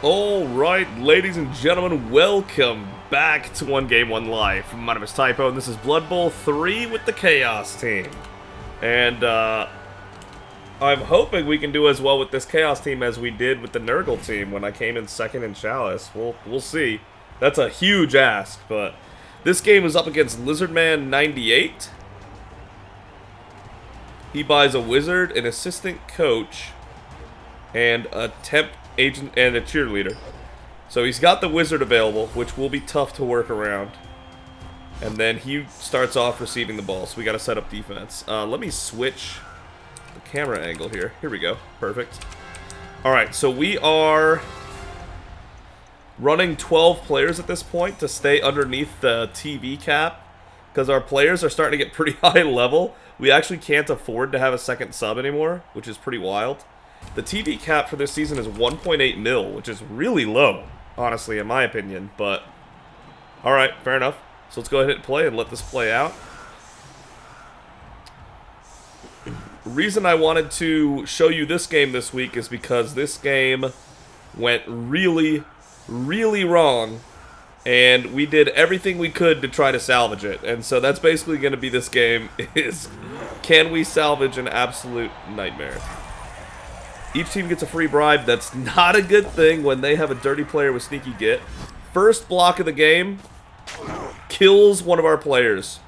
Alright, ladies and gentlemen, welcome back to One Game, One Life. My name is Typo, and this is Blood Bowl 3 with the Chaos team. And, I'm hoping we can do as well with this Chaos team as we did with the Nurgle team when I came in second in Chalice. We'll see. That's a huge ask, but this game is up against Lizardman98. He buys a wizard, an assistant coach, and a temp agent and a cheerleader. So he's got the wizard available, which will be tough to work around. And then he starts off receiving the ball, so we got to set up defense. Let me switch the camera angle here. Here we go. Perfect. Alright, so we are running 12 players at this point to stay underneath the TV cap, because our players are starting to get pretty high level. We actually can't afford to have a second sub anymore, which is pretty wild. The TV cap for this season is 1.8 mil, which is really low, honestly, in my opinion, but alright, fair enough. So let's go ahead and play and let this play out. The reason I wanted to show you this game this week is because this game went really, really wrong, and we did everything we could to try to salvage it. And so that's basically going to be this game, is can we salvage an absolute nightmare? Each team gets a free bribe. That's not a good thing when they have a dirty player with sneaky get. First block of the game kills one of our players.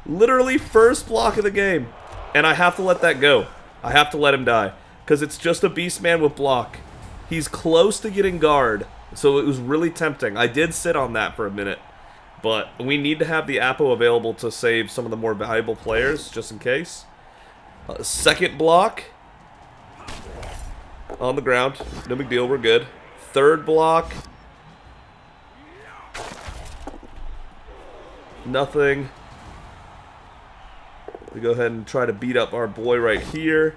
Literally first block of the game. And I have to let that go. I have to let him die. Because it's just a beast man with block. He's close to getting guard. So it was really tempting. I did sit on that for a minute. But we need to have the Apo available to save some of the more valuable players, just in case. Second block. On the ground. No big deal, we're good. Third block. Nothing. We go ahead and try to beat up our boy right here.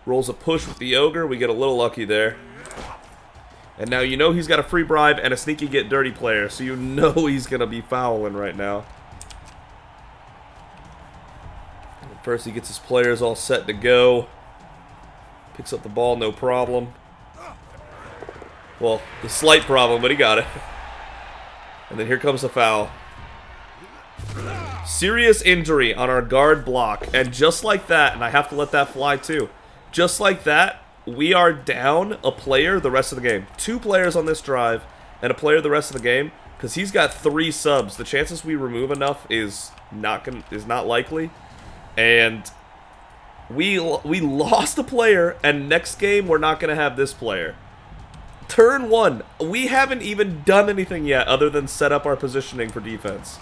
Rolls a push with the ogre. We get a little lucky there. And now you know he's got a free bribe and a sneaky get dirty player, so you know he's going to be fouling right now. First he gets his players all set to go. Picks up the ball, no problem. Well, a slight problem, but he got it. And then here comes the foul. Serious injury on our guard block. And just like that, and I have to let that fly too. Just like that, we are down a player the rest of the game. 2 players on this drive, and a player the rest of the game. Because he's got 3 subs. The chances we remove enough is not likely. And we lost a player, and next game we're not going to have this player. Turn 1. We haven't even done anything yet other than set up our positioning for defense.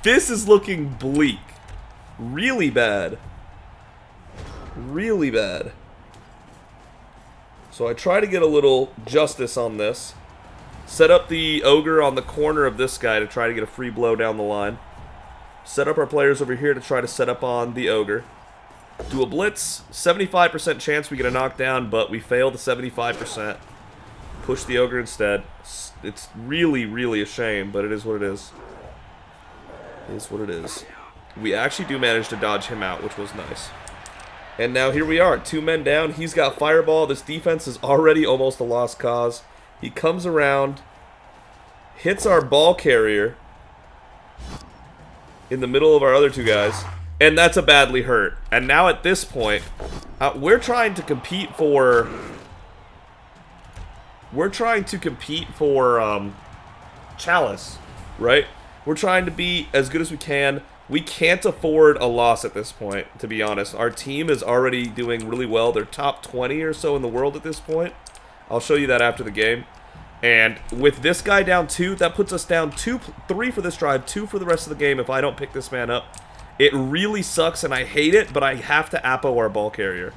This is looking bleak. Really bad. Really bad. So I try to get a little justice on this. Set up the ogre on the corner of this guy to try to get a free blow down the line. Set up our players over here to try to set up on the ogre. Do a blitz. 75% chance we get a knockdown, but we fail the 75%. Push the ogre instead. It's really, really a shame, but it is what it is. It is what it is. We actually do manage to dodge him out, which was nice. And now here we are, 2 men down. He's got fireball. This defense is already almost a lost cause. He comes around, hits our ball carrier in the middle of our other 2 guys, and that's a badly hurt. And now at this point, we're trying to compete for Chalice, right? We're trying to be as good as we can. We can't afford a loss at this point, to be honest. Our team is already doing really well. They're top 20 or so in the world at this point. I'll show you that after the game. And with this guy down 2, that puts us down 3 for this drive, 2 for the rest of the game if I don't pick this man up. It really sucks and I hate it, but I have to Apo our ball carrier.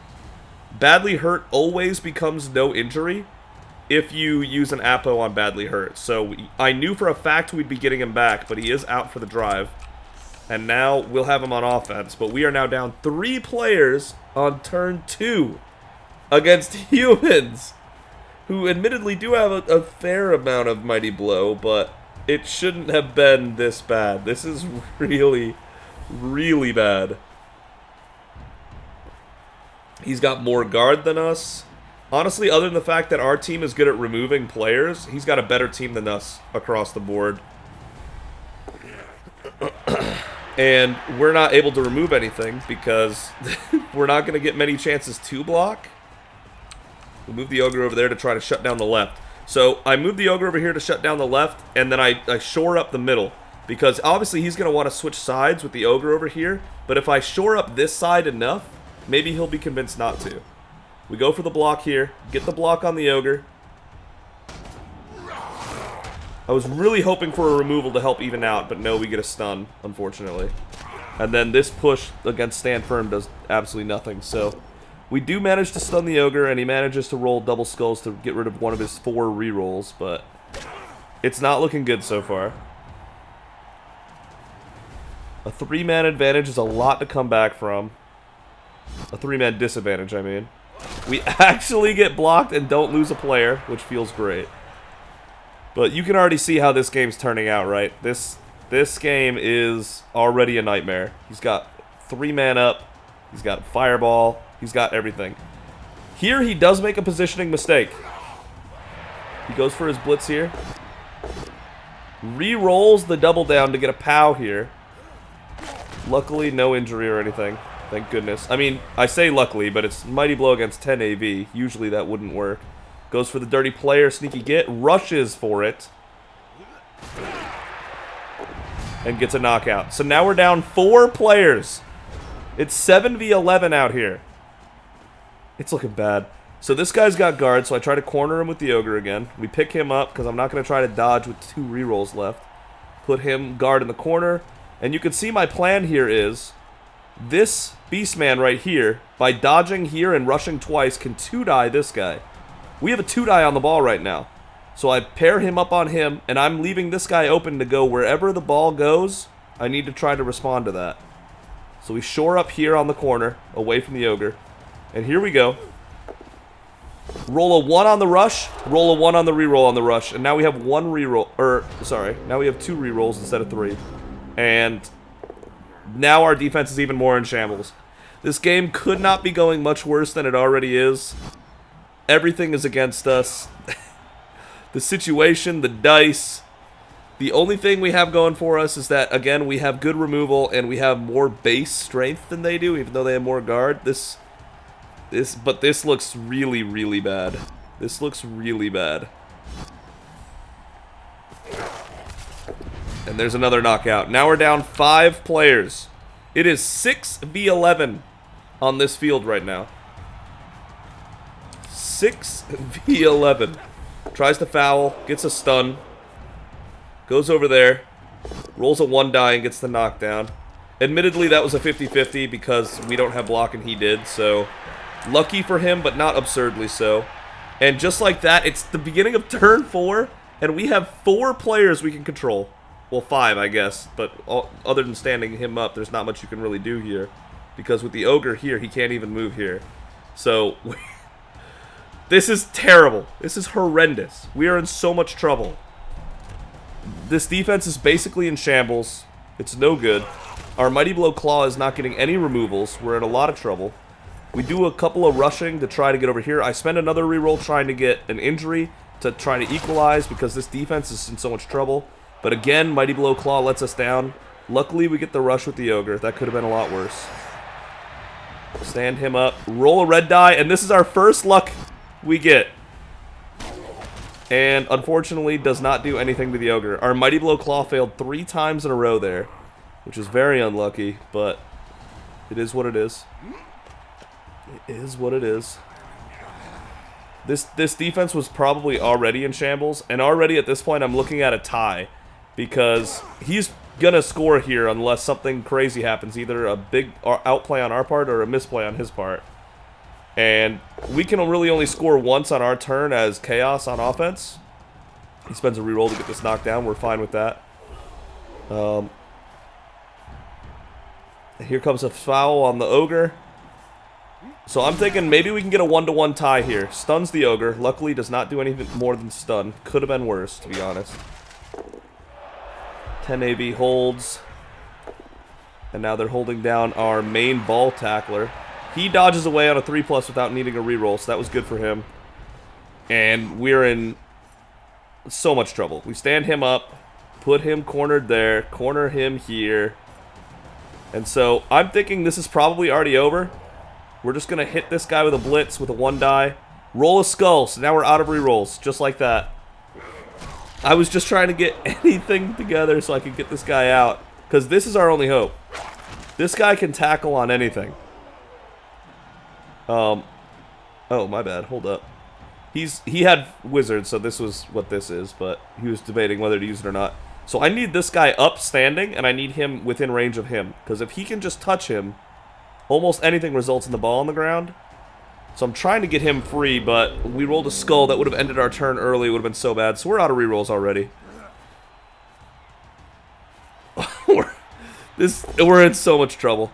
Badly hurt always becomes no injury if you use an Apo on badly hurt. So I knew for a fact we'd be getting him back, but he is out for the drive. And now we'll have him on offense. But we are now down 3 players on turn 2 against humans, who admittedly do have a fair amount of Mighty Blow, but it shouldn't have been this bad. This is really, really bad. He's got more guard than us. Honestly, other than the fact that our team is good at removing players, he's got a better team than us across the board. And we're not able to remove anything because we're not going to get many chances to block. We'll move the Ogre over there to try to shut down the left. So I move the Ogre over here to shut down the left, and then I shore up the middle. Because obviously he's going to want to switch sides with the Ogre over here. But if I shore up this side enough, maybe he'll be convinced not to. We go for the block here. Get the block on the Ogre. I was really hoping for a removal to help even out, but no, we get a stun, unfortunately. And then this push against Stand Firm does absolutely nothing. So we do manage to stun the Ogre, and he manages to roll double skulls to get rid of one of his 4 rerolls, but it's not looking good so far. A 3-man advantage is a lot to come back from. A 3-man disadvantage, I mean. We actually get blocked and don't lose a player, which feels great. But you can already see how this game's turning out, right? This game is already a nightmare. He's got 3-man up. He's got Fireball. He's got everything. Here, he does make a positioning mistake. He goes for his blitz here. Re-rolls the double down to get a POW here. Luckily, no injury or anything. Thank goodness. I mean, I say luckily, but it's Mighty Blow against 10 AV. Usually that wouldn't work. Goes for the dirty player, sneaky get, rushes for it. And gets a knockout. So now we're down 4 players. It's 7v11 out here. It's looking bad. So this guy's got guard, so I try to corner him with the Ogre again. We pick him up, because I'm not going to try to dodge with 2 rerolls left. Put him guard in the corner. And you can see my plan here is this Beastman right here, by dodging here and rushing twice, can 2-die this guy. We have a 2-die on the ball right now. So I pair him up on him, and I'm leaving this guy open to go wherever the ball goes. I need to try to respond to that. So we shore up here on the corner, away from the Ogre. And here we go. Roll a 1 on the rush, roll a 1 on the reroll on the rush, and now we have 1 reroll, now we have 2 rerolls instead of 3. And now our defense is even more in shambles. This game could not be going much worse than it already is. Everything is against us. The situation, the dice. The only thing we have going for us is that, again, we have good removal and we have more base strength than they do, even though they have more guard. But this looks really, really bad. This looks really bad. And there's another knockout. Now we're down 5 players. It is 6v11 on this field right now. 6v11. Tries to foul, gets a stun. Goes over there. Rolls a 1-die and gets the knockdown. Admittedly, that was a 50-50 because we don't have block and he did, so lucky for him, but not absurdly so. And just like that, it's the beginning of turn 4, and we have 4 players we can control. Well, 5, I guess, but other than standing him up, there's not much you can really do here. Because with the Ogre here, he can't even move here. So, this is terrible. This is horrendous. We are in so much trouble. This defense is basically in shambles. It's no good. Our Mighty Blow Claw is not getting any removals. We're in a lot of trouble. We do a couple of rushing to try to get over here. I spend another reroll trying to get an injury to try to equalize because this defense is in so much trouble. But again, Mighty Blow Claw lets us down. Luckily, we get the rush with the Ogre. That could have been a lot worse. Stand him up. Roll a red die, and this is our first luck we get. And unfortunately, does not do anything to the Ogre. Our Mighty Blow Claw failed 3 times in a row there, which is very unlucky, but it is what it is. It is what it is. This defense was probably already in shambles, and already at this point I'm looking at a tie. Because he's going to score here unless something crazy happens. Either a big outplay on our part or a misplay on his part. And we can really only score once on our turn as Chaos on offense. He spends a reroll to get this knocked down. We're fine with that. Here comes a foul on the Ogre. So I'm thinking maybe we can get a 1-to-1 tie here. Stuns the Ogre. Luckily does not do anything more than stun. Could have been worse, to be honest. 10 AV holds. And now they're holding down our main ball tackler. He dodges away on a 3+ without needing a reroll, so that was good for him. And we're in so much trouble. We stand him up, put him cornered there, corner him here. And so I'm thinking this is probably already over. We're just going to hit this guy with a blitz with a 1 die. Roll a skull, so now we're out of rerolls, just like that. I was just trying to get anything together so I could get this guy out, because this is our only hope. This guy can tackle on anything. Oh, my bad. Hold up. He had wizard, so this was what this is, but he was debating whether to use it or not. So I need this guy up standing, and I need him within range of him, because if he can just touch him, almost anything results in the ball on the ground. So I'm trying to get him free, but we rolled a skull that would have ended our turn early. It would have been so bad. So we're out of rerolls already. We're in so much trouble.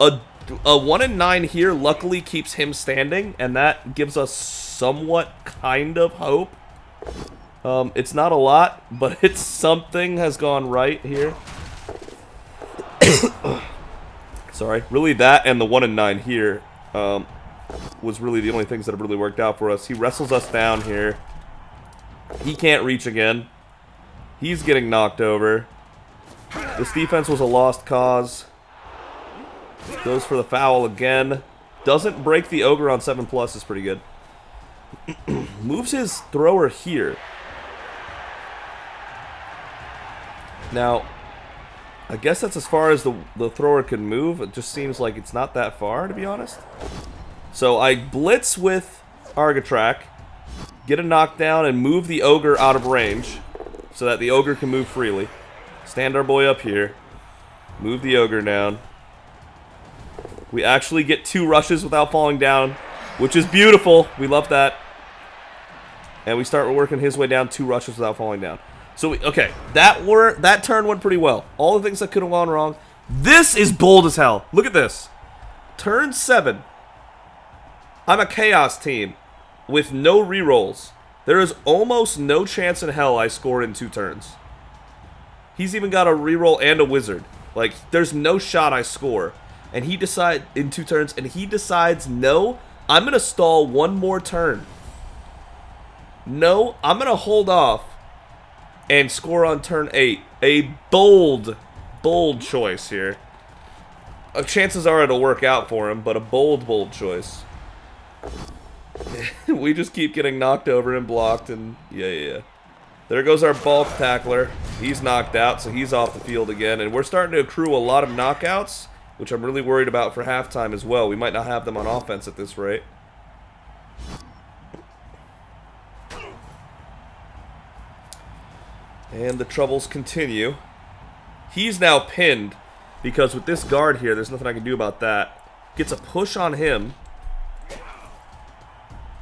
A 1 in 9 here luckily keeps him standing, and that gives us somewhat kind of hope. It's not a lot, but it's something has gone right here. Sorry. Really that and the 1 in 9 here was really the only things that have really worked out for us. He wrestles us down here. He can't reach again. He's getting knocked over. This defense was a lost cause. Goes for the foul again. Doesn't break the ogre on 7+ is pretty good. Moves his thrower here. Now, I guess that's as far as the thrower can move. It just seems like it's not that far, to be honest. So I blitz with Argatrack, get a knockdown, and move the ogre out of range so that the ogre can move freely. Stand our boy up here. Move the ogre down. We actually get 2 rushes without falling down, which is beautiful. We love that. And we start working his way down 2 rushes without falling down. So, okay, that turn went pretty well. All the things that could have gone wrong. This is bold as hell. Look at this. Turn 7. I'm a chaos team with no rerolls. There is almost no chance in hell I score in 2 turns. He's even got a reroll and a wizard. Like, there's no shot I score. And he decides in 2 turns, and he decides, no, I'm going to stall 1 more turn. No, I'm going to hold off and score on turn 8. A bold choice here. Chances are it'll work out for him, but a bold choice. We just keep getting knocked over and blocked, and yeah. There goes our bulk tackler. He's knocked out, so he's off the field again, and we're starting to accrue a lot of knockouts, which I'm really worried about for halftime as well. We might not have them on offense at this rate. And the troubles continue. He's now pinned, because with this guard here, there's nothing I can do about that. Gets a push on him.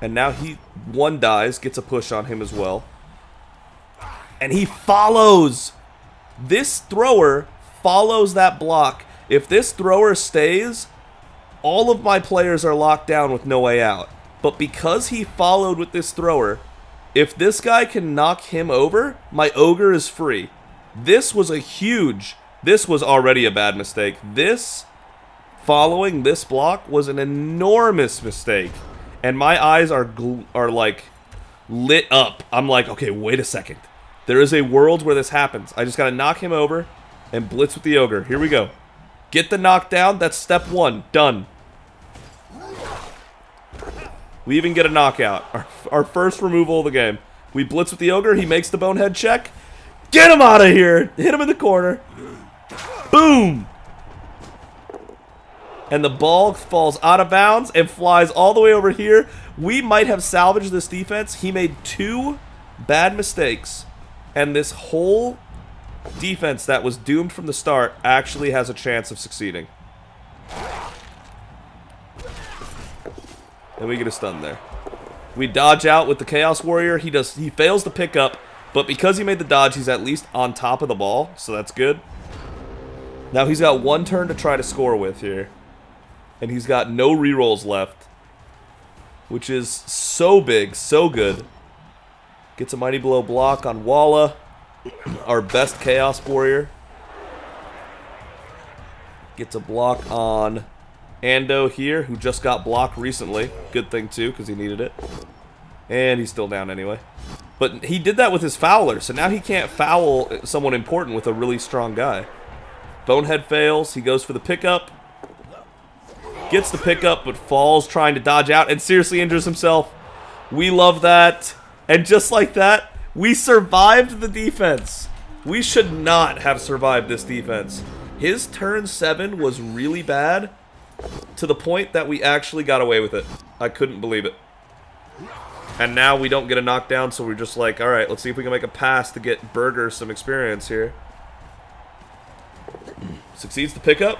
And now he 1 dies, gets a push on him as well. And he follows. This thrower follows that block. If this thrower stays, all of my players are locked down with no way out. But because he followed with this thrower, if this guy can knock him over, my ogre is free. This was already a bad mistake. This, following this block, was an enormous mistake. And my eyes are like lit up. I'm like, okay, wait a second. There is a world where this happens. I just got to knock him over and blitz with the ogre. Here we go. Get the knockdown. That's step 1. Done. We even get a knockout. Our first removal of the game. We blitz with the ogre. He makes the bonehead check. Get him out of here. Hit him in the corner. Boom. And the ball falls out of bounds and flies all the way over here. We might have salvaged this defense. He made 2 bad mistakes. And this whole defense that was doomed from the start actually has a chance of succeeding. And we get a stun there. We dodge out with the Chaos Warrior. He fails to pick up, but because he made the dodge, he's at least on top of the ball, so that's good. Now he's got 1 turn to try to score with here. And he's got no rerolls left, which is so big, so good. Gets a Mighty Blow block on Walla, our best Chaos Warrior. Gets a block on Ando here, who just got blocked recently. Good thing, too, because he needed it. And he's still down anyway. But he did that with his fouler, so now he can't foul someone important with a really strong guy. Bonehead fails. He goes for the pickup. Gets the pickup, but falls trying to dodge out and seriously injures himself. We love that. And just like that, we survived the defense. We should not have survived this defense. His turn 7 was really bad to the point that we actually got away with it. I couldn't believe it. And now we don't get a knockdown, so we're just like, alright, let's see if we can make a pass to get Burger some experience here. Succeeds the pickup.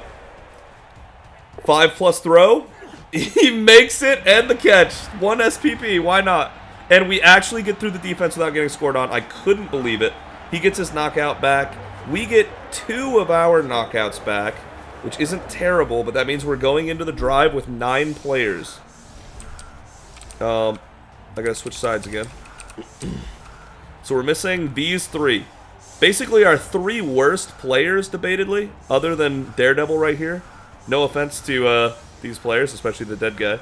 5+ throw. He makes it and the catch. 1 SPP, why not? And we actually get through the defense without getting scored on. I couldn't believe it. He gets his knockout back. We get 2 of our knockouts back, which isn't terrible, but that means we're going into the drive with 9 players. I gotta switch sides again. So we're missing these 3. Basically our 3 worst players, debatedly, other than Daredevil right here. No offense to these players, especially the dead guy.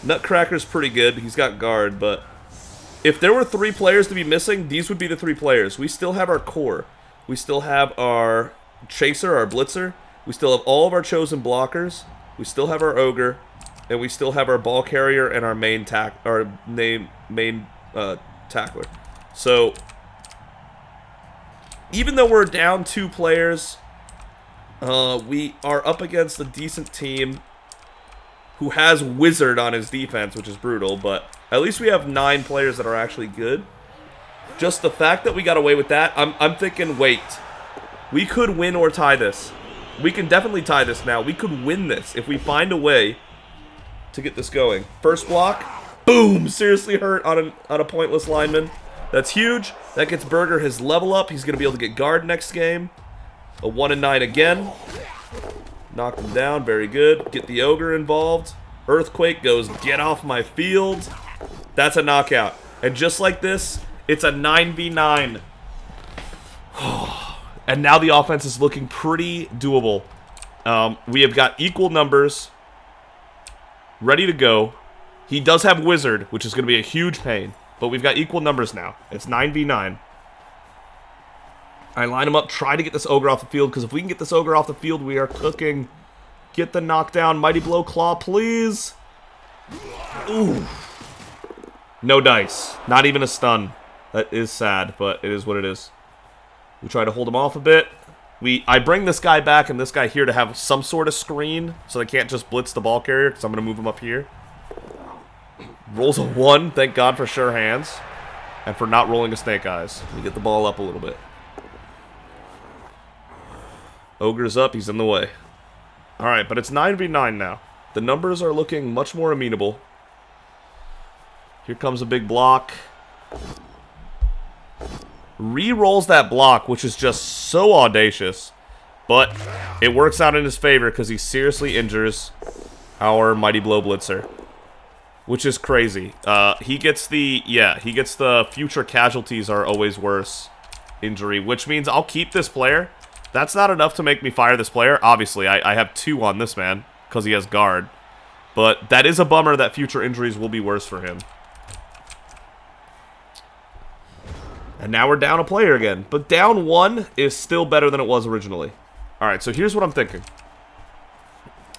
Nutcracker's pretty good. He's got guard, but if there were 3 players to be missing, these would be the 3 players. We still have our core. We still have our Chaser, our Blitzer. We still have all of our chosen blockers. We still have our Ogre. And we still have our ball carrier and our main tackler. So, even though we're down 2 players, we are up against a decent team who has Wizard on his defense, which is brutal, but at least we have 9 players that are actually good. Just the fact that we got away with that, I'm thinking, wait, we could win or tie this. We can definitely tie this now. We could win this if we find a way to get this going. First block, boom, seriously hurt on a pointless lineman. That's huge. That gets Burger his level up. He's going to be able to get guard next game. A 1 and 9 again. Knocked him down, very good. Get the Ogre involved. Earthquake goes, get off my field. That's a knockout. And just like this, it's a 9v9. And now the offense is looking pretty doable. We have got equal numbers ready to go. He does have Wizard, which is going to be a huge pain. But we've got equal numbers now. It's 9v9. I line him up, try to get this Ogre off the field, because if we can get this Ogre off the field, we are cooking. Get the knockdown. Mighty Blow Claw, please. Ooh. No dice. Not even a stun. That is sad, but it is what it is. We try to hold him off a bit. I bring this guy back and this guy here to have some sort of screen, so they can't just blitz the ball carrier, because I'm going to move him up here. Rolls a 1. Thank God for sure hands. And for not rolling a snake eyes. We get the ball up a little bit. Ogre's up. He's in the way. Alright, but it's 9v9 now. The numbers are looking much more amenable. Here comes a big block. Re-rolls that block, which is just so audacious. But it works out in his favor because he seriously injures our Mighty Blow Blitzer. Which is crazy. He gets the future casualties are always worse injury, which means I'll keep this player. That's not enough to make me fire this player. Obviously, I have 2 on this man because he has guard. But that is a bummer that future injuries will be worse for him. And now we're down a player again. But down 1 is still better than it was originally. Alright, so here's what I'm thinking.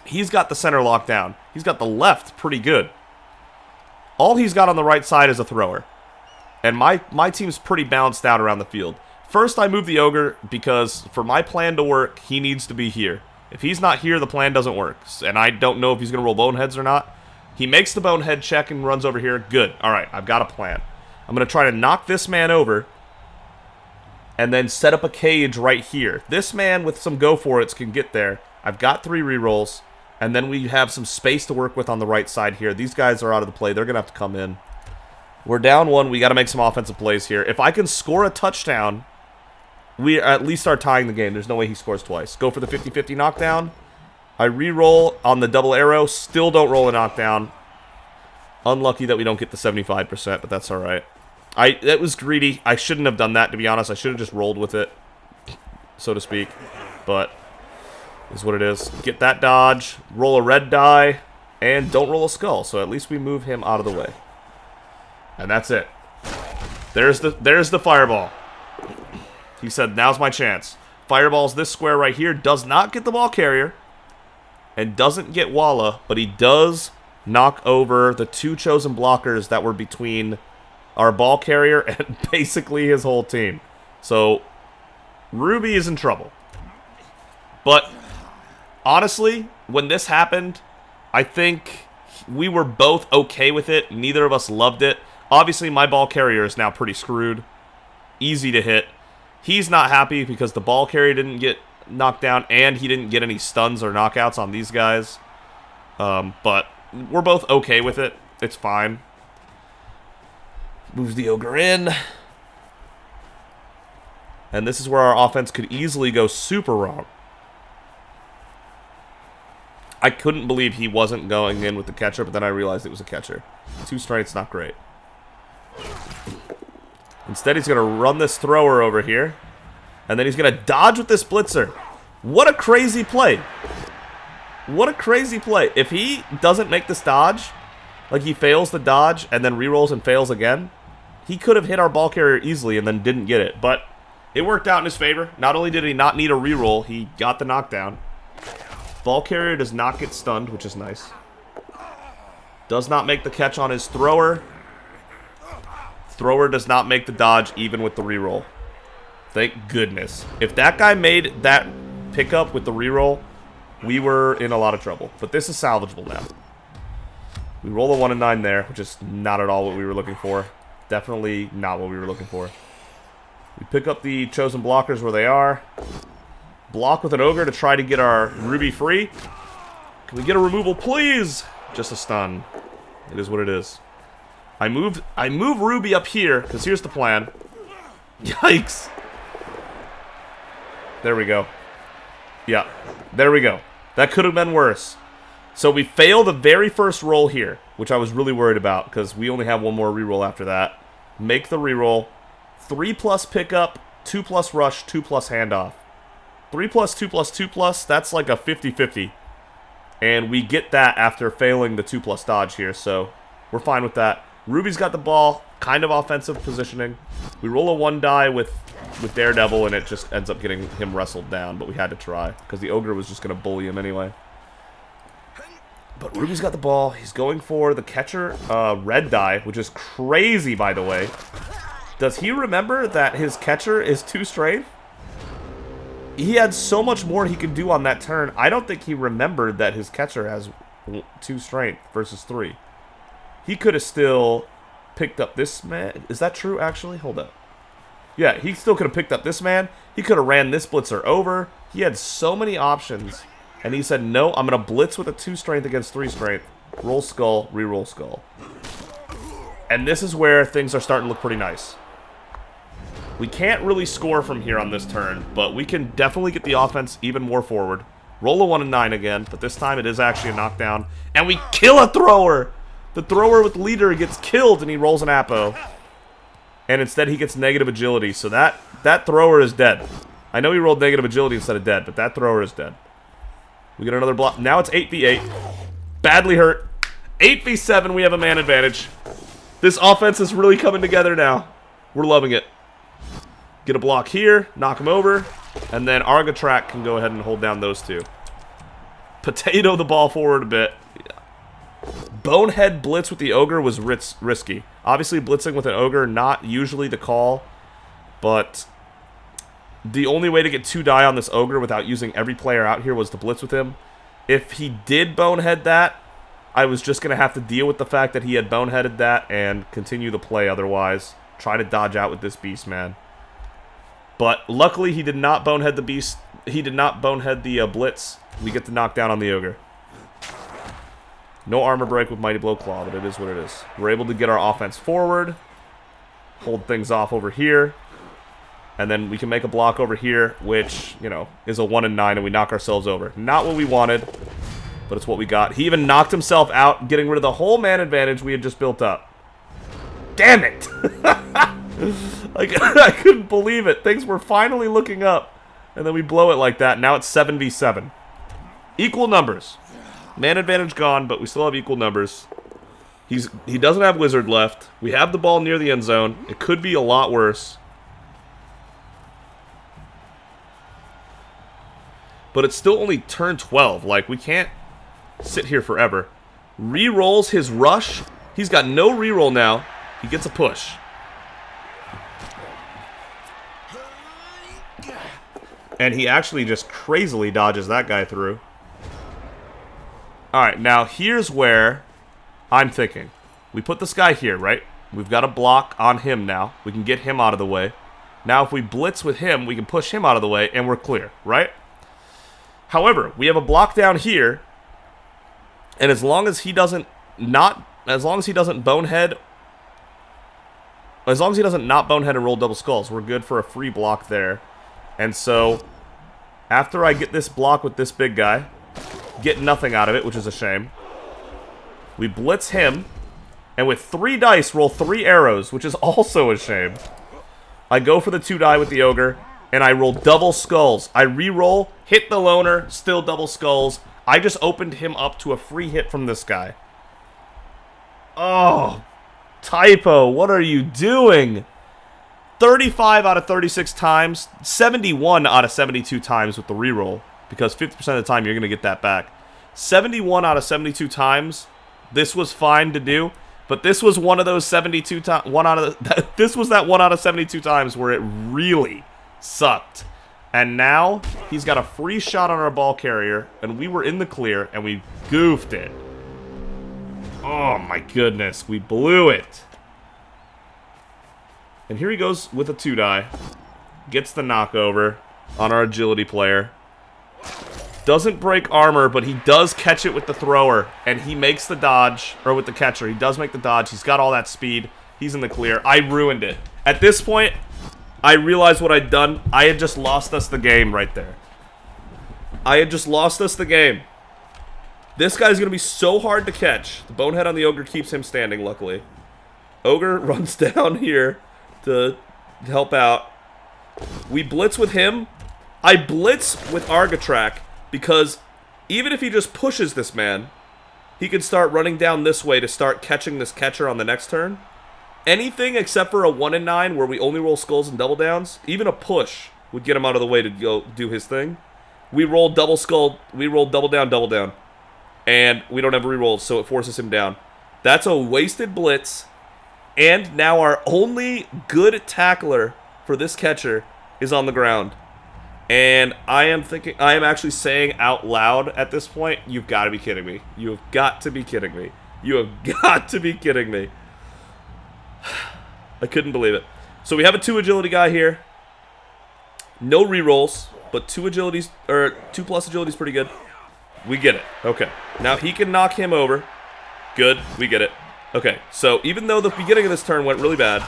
He's got the center locked down. He's got the left pretty good. All he's got on the right side is a thrower. And my team's pretty balanced out around the field. First, I move the Ogre because for my plan to work, he needs to be here. If he's not here, the plan doesn't work. And I don't know if he's going to roll boneheads or not. He makes the bonehead check and runs over here. Good. Alright, I've got a plan. I'm going to try to knock this man over and then set up a cage right here. This man with some go-for-its can get there. I've got 3 rerolls. And then we have some space to work with on the right side here. These guys are out of the play. They're going to have to come in. We're down 1. We got to make some offensive plays here. If I can score a touchdown, we at least are tying the game. There's no way he scores twice. Go for the 50-50 knockdown. I re-roll on the double arrow. Still don't roll a knockdown. Unlucky that we don't get the 75%, but that's all right. That was greedy. I shouldn't have done that, to be honest. I should have just rolled with it, so to speak. But is what it is. Get that dodge, roll a red die, and don't roll a skull. So at least we move him out of the way. And that's it. There's the fireball. He said, now's my chance. Fireball's this square right here. Does not get the ball carrier. And doesn't get Walla. But he does knock over the 2 chosen blockers that were between our ball carrier and basically his whole team. So, Ruby is in trouble. But, honestly, when this happened, I think we were both okay with it. Neither of us loved it. Obviously, my ball carrier is now pretty screwed. Easy to hit. He's not happy because the ball carrier didn't get knocked down and he didn't get any stuns or knockouts on these guys. But we're both okay with it. It's fine. Moves the ogre in. And this is where our offense could easily go super wrong. I couldn't believe he wasn't going in with the catcher, but then I realized it was a catcher. 2 strength's not great. Instead, he's going to run this thrower over here. And then he's going to dodge with this blitzer. What a crazy play. What a crazy play. If he doesn't make this dodge, like he fails the dodge and then rerolls and fails again, he could have hit our ball carrier easily and then didn't get it. But it worked out in his favor. Not only did he not need a reroll, he got the knockdown. Ball carrier does not get stunned, which is nice. Does not make the catch on his thrower. Thrower does not make the dodge even with the reroll. Thank goodness. If that guy made that pickup with the reroll, we were in a lot of trouble. But this is salvageable now. We roll a 1 and 9 there, which is not at all what we were looking for. Definitely not what we were looking for. We pick up the chosen blockers where they are. Block with an ogre to try to get our Ruby free. Can we get a removal, please? Just a stun. It is what it is. I move Ruby up here, because here's the plan. Yikes. There we go. Yeah, there we go. That could have been worse. So we fail the very first roll here, which I was really worried about, because we only have one more reroll after that. Make the reroll. 3+ pickup, 2+ rush, 2+ handoff. 3+, 2+, 2+, that's like a 50-50. And we get that after failing the 2+ dodge here, so we're fine with that. Ruby's got the ball, kind of offensive positioning. We roll a 1 die with Daredevil, and it just ends up getting him wrestled down, but we had to try, because the ogre was just going to bully him anyway. But Ruby's got the ball. He's going for the catcher red die, which is crazy, by the way. Does he remember that his catcher is 2 strength? He had so much more he could do on that turn. I don't think he remembered that his catcher has 2 strength versus 3. He could have still picked up this man. Is that true, actually? Hold up. Yeah, he still could have picked up this man. He could have ran this blitzer over. He had so many options. And he said, no, I'm going to blitz with a 2 strength against 3 strength. Roll skull, reroll skull. And this is where things are starting to look pretty nice. We can't really score from here on this turn, but we can definitely get the offense even more forward. Roll a 1 and 9 again, but this time it is actually a knockdown. And we kill a thrower! The thrower with leader gets killed, and he rolls an Apo. And instead he gets negative agility, so that thrower is dead. I know he rolled negative agility instead of dead, but that thrower is dead. We get another block. Now it's 8v8. Badly hurt. 8v7, we have a man advantage. This offense is really coming together now. We're loving it. Get a block here, knock him over, and then Argatrak can go ahead and hold down those 2. Potato the ball forward a bit. Bonehead blitz with the ogre was risky. Obviously, blitzing with an ogre, not usually the call, but the only way to get 2 die on this ogre without using every player out here was to blitz with him. If he did bonehead that, I was just going to have to deal with the fact that he had boneheaded that and continue the play otherwise. Try to dodge out with this beast, man. But luckily, he did not bonehead the beast. He did not bonehead the blitz. We get the knockdown on the ogre. No armor break with Mighty Blow Claw, but it is what it is. We're able to get our offense forward. Hold things off over here. And then we can make a block over here, which, you know, is a 1 and 9, and we knock ourselves over. Not what we wanted, but it's what we got. He even knocked himself out, getting rid of the whole man advantage we had just built up. Damn it! I couldn't believe it. Things were finally looking up, and then we blow it like that. Now it's 7v7. Equal numbers. Man advantage gone, but we still have equal numbers. He doesn't have Wizard left. We have the ball near the end zone. It could be a lot worse. But it's still only turn 12. Like, we can't sit here forever. Re-rolls his rush. He's got no re-roll now. He gets a push. And he actually just crazily dodges that guy through. Alright, now here's where I'm thinking. We put this guy here, right? We've got a block on him now. We can get him out of the way. Now if we blitz with him, we can push him out of the way, and we're clear, right? However, we have a block down here, and as long as he doesn't not bonehead and roll double skulls, we're good for a free block there. And so, after I get this block with this big guy, get nothing out of it, which is a shame. We blitz him, and with 3 dice, roll 3 arrows, which is also a shame. I go for the 2 die with the ogre, and I roll double skulls. I re-roll, hit the loner, still double skulls. I just opened him up to a free hit from this guy. Oh, typo, what are you doing? 35 out of 36 times, 71 out of 72 times with the re-roll, because 50% of the time you're going to get that back. 71 out of 72 times, this was fine to do, but this was one of those 72 times, this was that 1 out of 72 times where it really sucked. And now, he's got a free shot on our ball carrier, and we were in the clear, and we goofed it. Oh my goodness, we blew it. And here he goes with a 2 die. Gets the knockover on our agility player. Doesn't break armor, but he does catch it with the thrower. And he makes the dodge, or with the catcher. He does make the dodge. He's got all that speed. He's in the clear. I ruined it. At this point, I realized what I'd done. I had just lost us the game right there. I had just lost us the game. This guy's going to be so hard to catch. The bonehead on the ogre keeps him standing, luckily. Ogre runs down here to help out. We blitz with him. I blitz with Argatrack because even if he just pushes this man, he can start running down this way to start catching this catcher on the next turn. Anything except for a 1 in 9 where we only roll skulls and double downs, even a push would get him out of the way to go do his thing. We roll double skull, we roll double down, and we don't have rerolls, so it forces him down. That's a wasted blitz, and now our only good tackler for this catcher is on the ground. And I am actually saying out loud at this point, you've got to be kidding me. You have got to be kidding me. You have got to be kidding me. I couldn't believe it. So we have a 2 agility guy here. No rerolls, but 2 agilities, or 2+ agility is pretty good. We get it. Okay. Now he can knock him over. Good. We get it. Okay. So even though the beginning of this turn went really bad,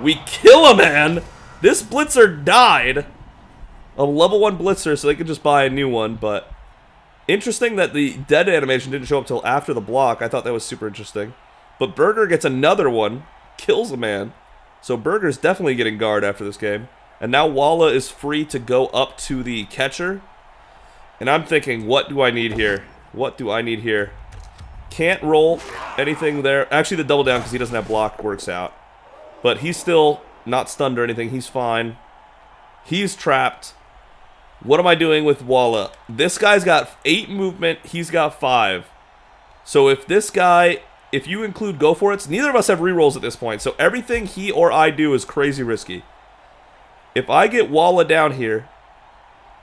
we kill a man. This blitzer died. A level 1 blitzer, so they could just buy a new one, but interesting that the dead animation didn't show up till after the block. I thought that was super interesting. But Burger gets another one, kills a man. So Burger's definitely getting guard after this game. And now Walla is free to go up to the catcher. And I'm thinking, what do I need here? What do I need here? Can't roll anything there. Actually, the double down because he doesn't have block works out. But he's still not stunned or anything. He's fine. He's trapped. What am I doing with Walla? This guy's got 8 movement. He's got 5. So if this guy, if you include go for it's, neither of us have rerolls at this point. So everything he or I do is crazy risky. If I get Walla down here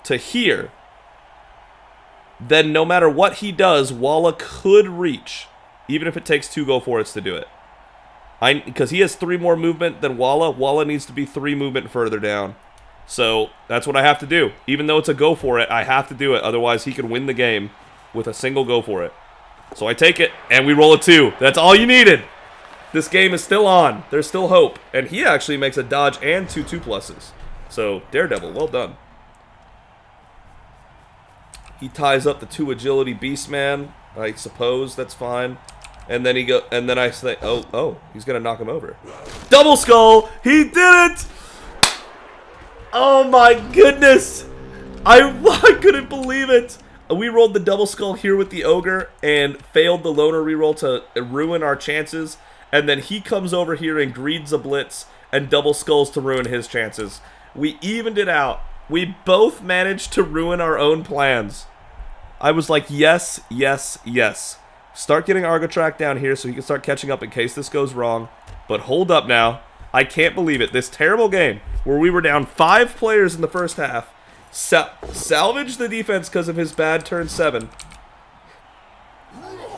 to here, then no matter what he does, Walla could reach, even if it takes 2 go for it's to do it. Because he has 3 more movement than Walla. Walla needs to be 3 movement further down. So that's what I have to do. Even though it's a go for it, I have to do it. Otherwise, he can win the game with a single go for it. So I take it, and we roll a 2. That's all you needed. This game is still on. There's still hope. And he actually makes a dodge and 2 2+. So, Daredevil, well done. He ties up the 2 agility Beastman. I suppose that's fine. And then I say, oh, he's gonna knock him over. Double skull! He did it! Oh my goodness! I couldn't believe it! We rolled the double skull here with the ogre and failed the loner reroll to ruin our chances. And then he comes over here and greeds a blitz and double skulls to ruin his chances. We evened it out. We both managed to ruin our own plans. I was like, yes, yes, yes. Start getting Argotrack down here so he can start catching up in case this goes wrong. But hold up now. I can't believe it. This terrible game where we were down 5 players in the first half. Salvaged the defense because of his bad turn 7.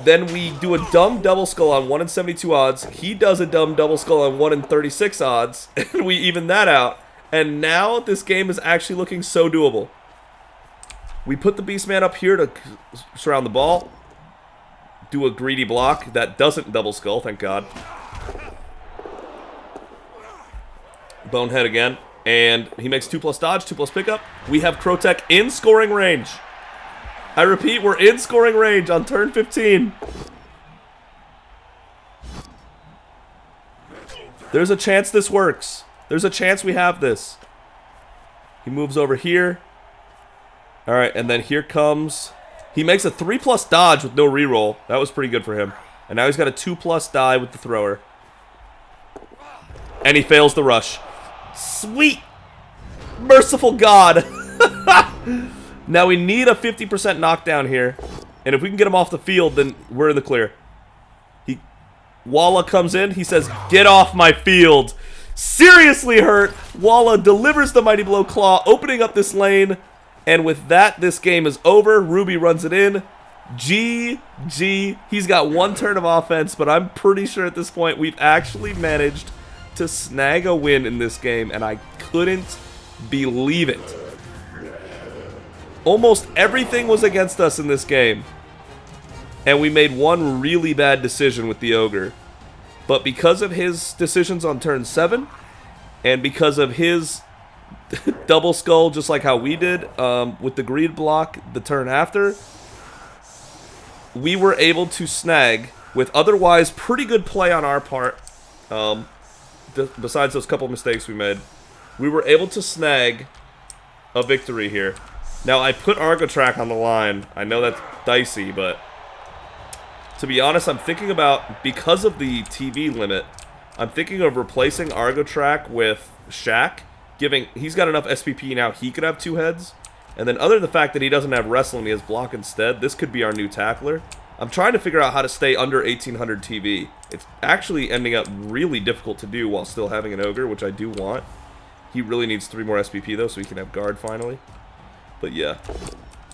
Then we do a dumb double skull on 1 in 72 odds. He does a dumb double skull on 1 in 36 odds. And we even that out. And now this game is actually looking so doable. We put the Beastman up here to surround the ball. Do a greedy block that doesn't double skull, thank God. Bonehead again. And he makes 2+ dodge, 2+ pickup. We have Krotech in scoring range. I repeat, we're in scoring range on turn 15. There's a chance this works. There's a chance we have this. He moves over here. Alright, and then here comes... He makes a 3+ dodge with no reroll. That was pretty good for him. And now he's got a 2+ die with the thrower. And he fails the rush. Sweet! Merciful God! Now we need a 50% knockdown here. And if we can get him off the field, then we're in the clear. Walla comes in. He says, "Get off my field." Seriously hurt. Walla delivers the Mighty Blow Claw, opening up this lane. And with that, this game is over. Ruby runs it in. GG. He's got 1 turn of offense, but I'm pretty sure at this point we've actually managed to snag a win in this game, and I couldn't believe it. Almost everything was against us in this game. And we made one really bad decision with the ogre. But because of his decisions on turn 7, and because of his double skull, just like how we did with the greed block the turn after, we were able to snag, with otherwise pretty good play on our part, besides those couple mistakes we made, we were able to snag a victory here. Now, I put Argotrack on the line. I know that's dicey, but to be honest, I'm thinking about, because of the TV limit, I'm thinking of replacing Argotrack with Shaq. He's got enough SPP now, he could have 2 heads. And then other than the fact that he doesn't have wrestling, he has block instead, this could be our new tackler. I'm trying to figure out how to stay under 1800 TV. It's actually ending up really difficult to do while still having an ogre, which I do want. He really needs 3 more SPP though, so he can have guard finally. But yeah,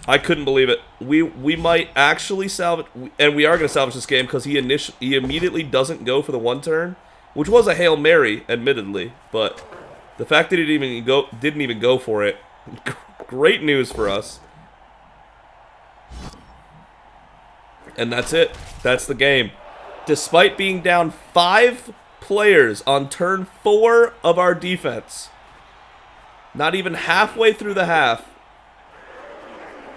I couldn't believe it. We might actually salvage, and we are going to salvage this game because he immediately doesn't go for the 1 turn, which was a Hail Mary, admittedly. But the fact that he didn't even go for it, great news for us. And that's it. That's the game. Despite being down 5 players on turn 4 of our defense, not even halfway through the half,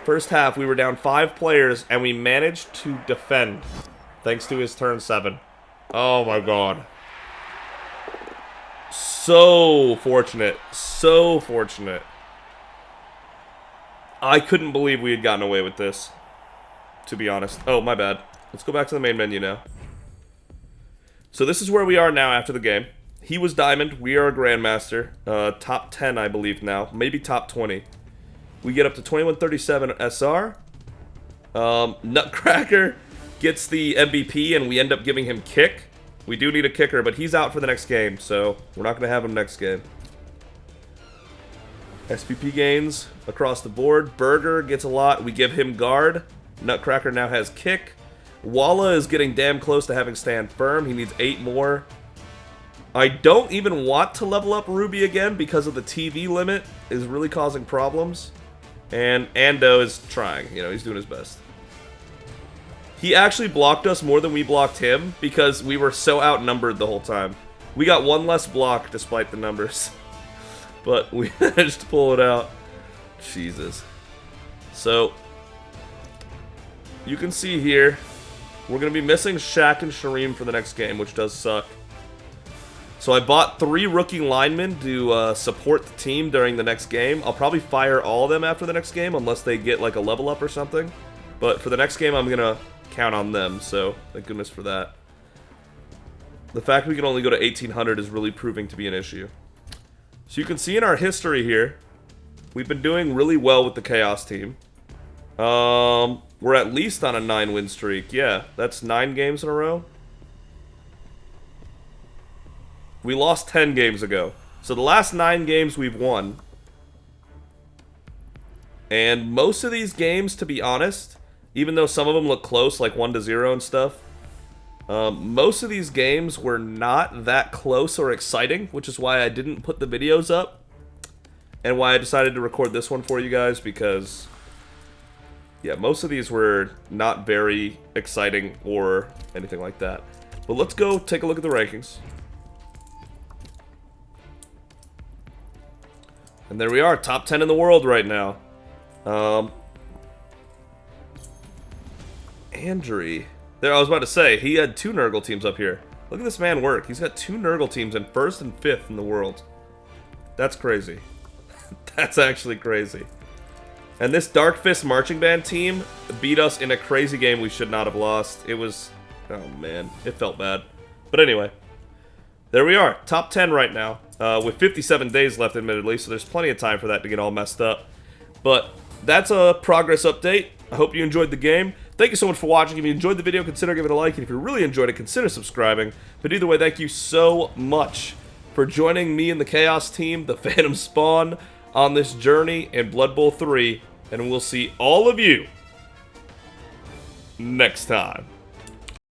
first half, we were down 5 players, and we managed to defend, thanks to his turn 7. Oh my God. So fortunate. So fortunate. I couldn't believe we had gotten away with this, to be honest. Oh, my bad. Let's go back to the main menu now. So this is where we are now after the game. He was Diamond. We are a Grandmaster. Top 10, I believe now. Maybe top 20. We get up to 2137 SR. Nutcracker gets the MVP, and we end up giving him kick. We do need a kicker, but he's out for the next game, so we're not going to have him next game. SPP gains across the board. Burger gets a lot. We give him guard. Nutcracker now has kick. Walla is getting damn close to having stand firm. He needs 8 more. I don't even want to level up Ruby again because of the TV limit is really causing problems. And Ando is trying. You know, he's doing his best. He actually blocked us more than we blocked him because we were so outnumbered the whole time. We got 1 less block despite the numbers. But we managed to pull it out. Jesus. So, you can see here, we're going to be missing Shaq and Shareem for the next game, which does suck. So I bought 3 rookie linemen to support the team during the next game. I'll probably fire all of them after the next game unless they get like a level up or something. But for the next game, I'm going to count on them, so thank goodness for that. The fact we can only go to 1800 is really proving to be an issue. So you can see in our history here, we've been doing really well with the Chaos team. We're at least on a 9-win streak. Yeah, that's 9 games in a row. We lost 10 games ago. So the last 9 games we've won. And most of these games, to be honest, even though some of them look close, like 1-0 and stuff, most of these games were not that close or exciting, which is why I didn't put the videos up. And why I decided to record this one for you guys, because yeah, most of these were not very exciting or anything like that. But let's go take a look at the rankings. And there we are, top 10 in the world right now. Andrew. There, I was about to say, he had 2 Nurgle teams up here. Look at this man work. He's got 2 Nurgle teams in 1st and 5th in the world. That's crazy. That's actually crazy. And this Dark Fist Marching Band team beat us in a crazy game we should not have lost. It was... oh, man. It felt bad. But anyway. There we are. Top 10 right now. With 57 days left, admittedly. So there's plenty of time for that to get all messed up. But that's a progress update. I hope you enjoyed the game. Thank you so much for watching. If you enjoyed the video, consider giving it a like. And if you really enjoyed it, consider subscribing. But either way, thank you so much for joining me and the Chaos team, the Phantom Spawn, on this journey in Blood Bowl 3. And we'll see all of you next time.